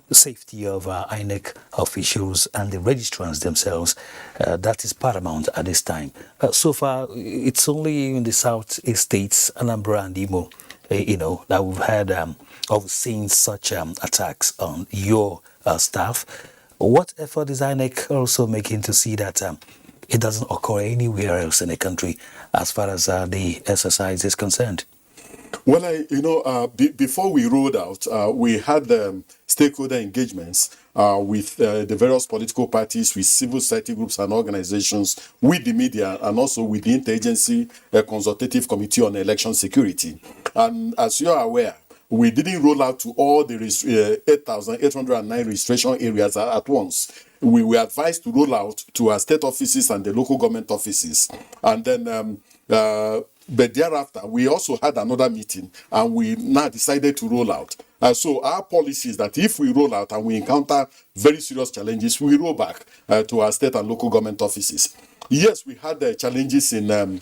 the safety of INEC officials and the registrants themselves. That is paramount at this time. So far, it's only in the Southeast states, Anambra and Imo, that we've had or seen such attacks on your staff. What effort is INEC also making to see that it doesn't occur anywhere else in the country as far as the exercise is concerned? Well, before we rolled out, we had stakeholder engagements with the various political parties, with civil society groups and organizations, with the media, and also with the Interagency Consultative Committee on Election Security. And as you are aware, we didn't roll out to all the 8,809 registration areas at once. We were advised to roll out to our state offices and the local government offices. And then, but thereafter, we also had another meeting and we now decided to roll out. So our policy is that if we roll out and we encounter very serious challenges, we roll back to our state and local government offices. Yes, we had challenges in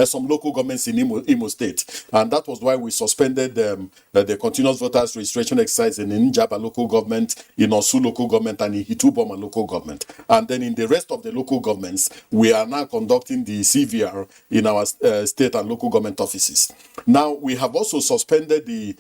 some local governments in Imo State. And that was why we suspended the continuous voters registration exercise in Njaba local government, in Osu local government, and in Hituboma local government. And then in the rest of the local governments, we are now conducting the CVR in our state and local government offices. Now, we have also suspended the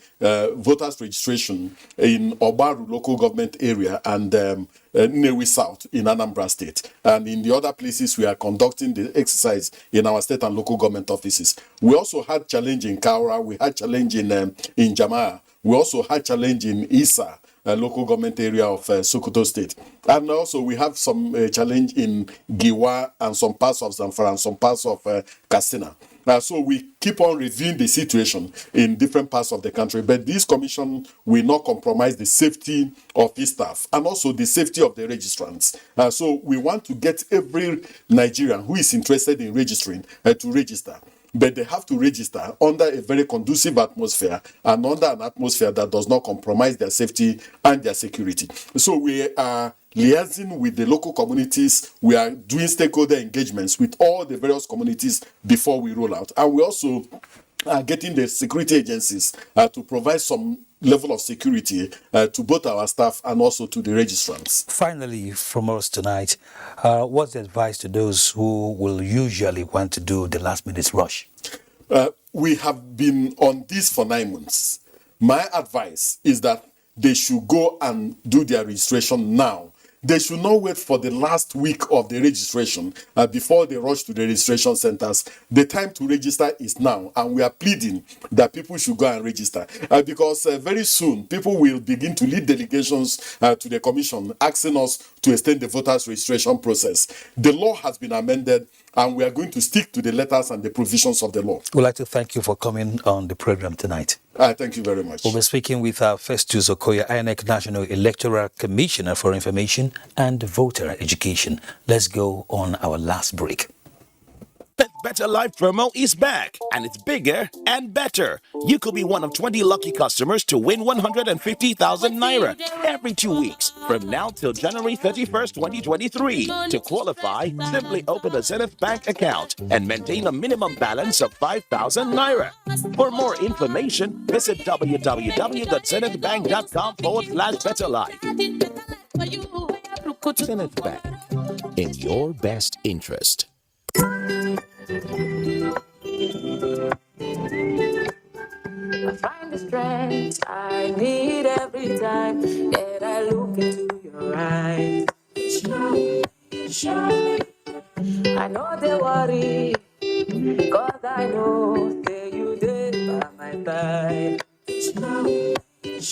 voters registration in Obaru local government area and Nnewi South in Anambra State. And in the other places, we are conducting the exercise in our state and local government offices. We also had challenge in Kaura, we had challenge in Jamaa, we also had challenge in Isa, local government area of Sokoto State. And also we have some challenge in Giwa and some parts of Zamfara and some parts of Katsina. So we keep on reviewing the situation in different parts of the country, but this commission will not compromise the safety of its staff and also the safety of the registrants. So we want to get every Nigerian who is interested in registering to register. But they have to register under a very conducive atmosphere and under an atmosphere that does not compromise their safety and their security. So we are liaising with the local communities. We are doing stakeholder engagements with all the various communities before we roll out. And we also are getting the security agencies to provide some level of security to both our staff and also to the registrants. Finally, from us tonight, what's the advice to those who will usually want to do the last minute rush? We have been on this for 9 months. My advice is that they should go and do their registration now. They should not wait for the last week of the registration before they rush to the registration centers. The time to register is now, and we are pleading that people should go and register because very soon people will begin to lead delegations to the commission asking us to extend the voters registration process. The law has been amended, and we are going to stick to the letters and the provisions of the law. We'd like to thank you for coming on the program tonight. Thank you very much. We'll be speaking with Festus Okoya, INEC National Electoral Commissioner for Information and Voter Education. Let's go on our last break. Better Life promo is back, and it's bigger and better. You could be one of 20 lucky customers to win 150,000 naira every 2 weeks from now till January 31st, 2023. To qualify, simply open a Zenith Bank account and maintain a minimum balance of 5,000 naira. For more information, visit www.zenithbank.com/betterlife. Zenith Bank, in your best interest. I find the strength I need every time that I look into your eyes. Show me. I know they worry, cause I know that you did by my side.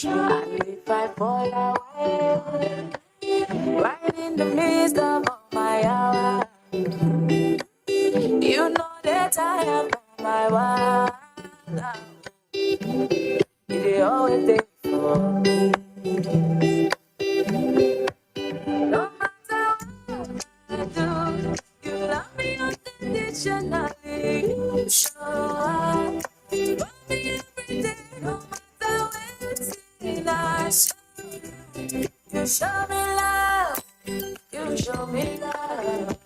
And if I fall away, right in the midst of all my hours, you know that I am my wife. You always there for me. No matter what I do, you love me unconditionally. You show up for me every day. No matter where it's in, I show you. You show me love. You show me love.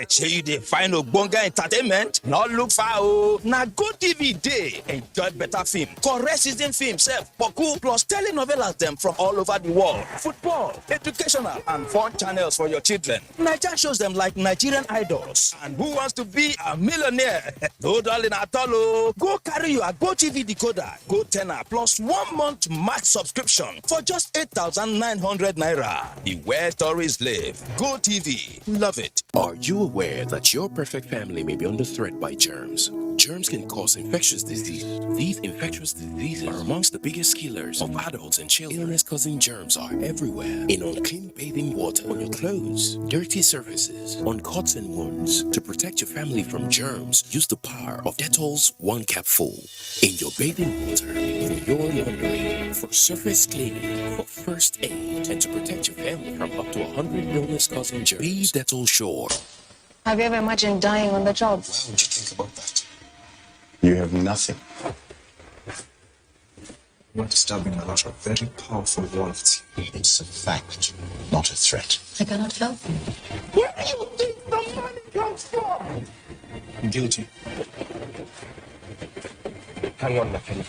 Shey you dey find ogbonge entertainment? No look far o. Na GoTV dey enjoy better film, correct season film sef, boku plus telenovelas dem from all over the world, football, educational and fun channels for your children. Naija shows dem like Nigerian Idols and Who Wants to Be a Millionaire. No darling at all o. Go carry your GoTV decoder, go ten er plus 1 month max subscription for just 8,900 naira. The where stories live. GoTV, love it. Are you aware that your perfect family may be under threat by germs? Germs can cause infectious disease. These infectious diseases are amongst the biggest killers of adults and children. Illness-causing germs are everywhere. In unclean bathing water, on your clothes, dirty surfaces, on cuts and wounds. To protect your family from germs, use the power of Dettol's 1 capful. In your bathing water, for your laundry, for surface cleaning, for first aid, and to protect your family from up to 100 illness-causing germs. Be Dettol Sure. Have you ever imagined dying on the job? Why would you think about that? You have nothing. You are disturbing a lot of very powerful wolves. It's a fact, not a threat. I cannot help you. Where do you think the money comes from? Guilty. Hang on, Nafeni.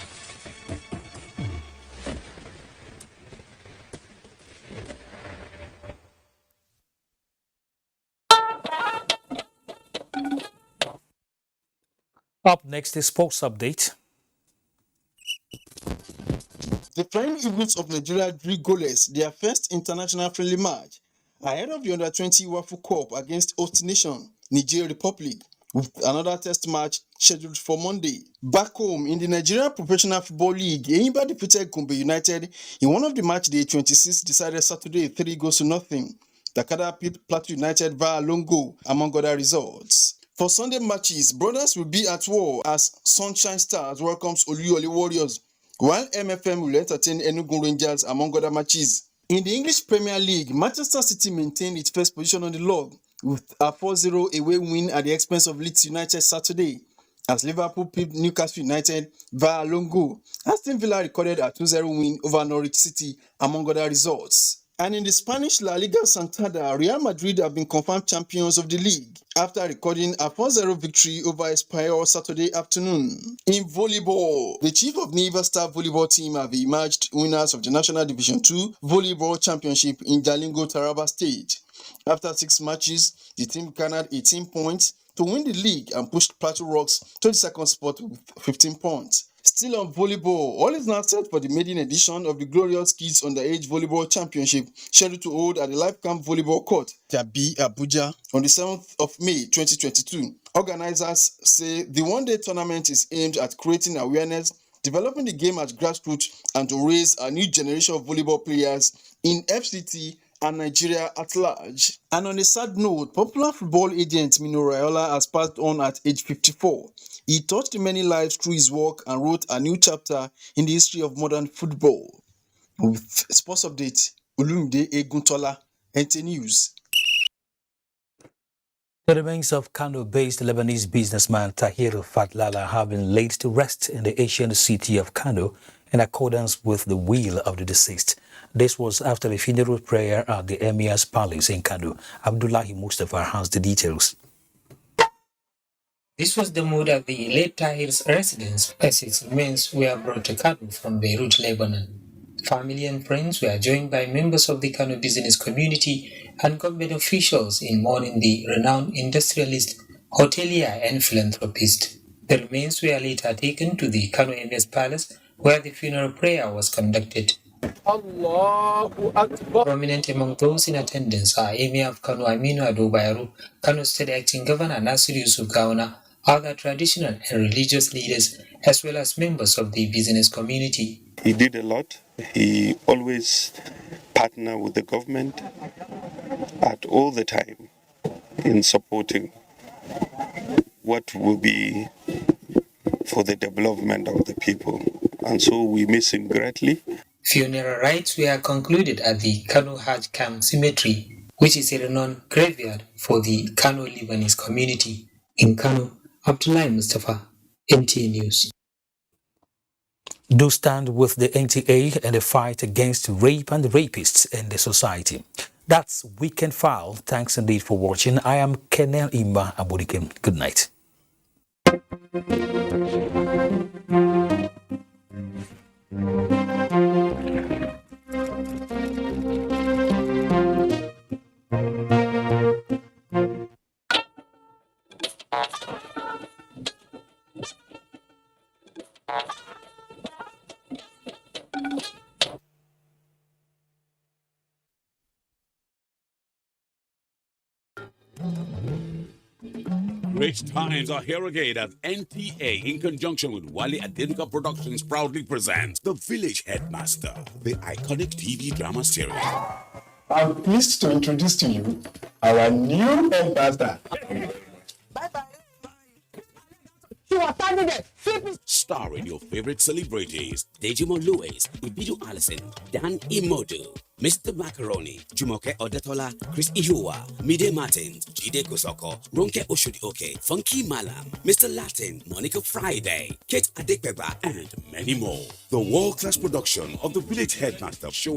Up next is Sports Update. The Flying Eagles of Nigeria drew goalless their first international friendly match ahead of the Under-20 Waffle Cup against host nation Niger Republic, with another test match scheduled for Monday. Back home in the Nigeria Professional Football League, Enyimba defeated Gombe United in one of the match day 26 decided Saturday 3-0. Takada beat Plateau United via lone goal, among other results. For Sunday matches, Brothers will be at war as Sunshine Stars welcomes Oluyole Warriors, while MFM will entertain Enugu Rangers, among other matches. In the English Premier League, Manchester City maintained its first position on the log with a 4-0 away win at the expense of Leeds United Saturday, as Liverpool beat Newcastle United via lone goal. Aston Villa recorded a 2-0 win over Norwich City, among other results. And in the Spanish La Liga Santander, Real Madrid have been confirmed champions of the league after recording a 4-0 victory over Espanyol Saturday afternoon. In volleyball, the chief of Naval Staff volleyball team have emerged winners of the National Division II Volleyball Championship in Jalingo, Taraba State. After 6 matches, the team garnered 18 points to win the league and pushed Plateau Rocks to the second spot with 15 points. Still on volleyball, all is now set for the maiden edition of the Glorious Kids Underage Volleyball Championship, scheduled to hold at the Life Camp Volleyball Court, Tabi, Abuja, on the 7th of May 2022. Organizers say the one-day tournament is aimed at creating awareness, developing the game at grassroots, and to raise a new generation of volleyball players in FCT and Nigeria at large. And on a sad note, popular football agent Mino Raiola has passed on at age 54. He touched many lives through his work and wrote a new chapter in the history of modern football. With sports update, Olumide Eguntola, NTA News. The remains of Kano-based Lebanese businessman Tahir Fatlala have been laid to rest in the ancient city of Kano in accordance with the will of the deceased. This was after a funeral prayer at the Emir's Palace in Kano. Abdullahi Mustafa has the details. This was the mood at the late Tahir's residence as his remains were brought to Kano from Beirut, Lebanon. Family and friends were joined by members of the Kano business community and government officials in mourning the renowned industrialist, hotelier and philanthropist. The remains were later taken to the Kano Emir's Palace where the funeral prayer was conducted. Prominent among those in attendance are Emir of Kano Aminu Ado Bayero, Kano State Acting Governor Nasir Yusuf Gawuna, other traditional and religious leaders, as well as members of the business community. He did a lot. He always partnered with the government at all the time in supporting what will be for the development of the people. And so we miss him greatly. Funeral rites were concluded at the Kano Hajj Camp Cemetery, which is a renowned graveyard for the Kano Lebanese community. In Kano, Abdullahi Mustafa, NTA News. Do stand with the NTA and the fight against rape and rapists in the society. That's Weekend File. Thanks indeed for watching. I am Kenel Imba Aburikim. Good night. Great times are here again as NTA, in conjunction with Wale Adenuga Productions, proudly presents The Village Headmaster, the iconic TV drama series. I'm pleased to introduce to you our new headmaster. Starring your favorite celebrities, Dejimo Lewis, Ibidu Allison, Dan Imodu, Mr. Macaroni, Jumoke Odetola, Chris Ihua, Mide Martins, Jide Kosoko, Ronke Oshudioke, Funky Malam, Mr. Latin, Monica Friday, Kate Adekbeba, and many more. The world-class production of The Village Headmaster show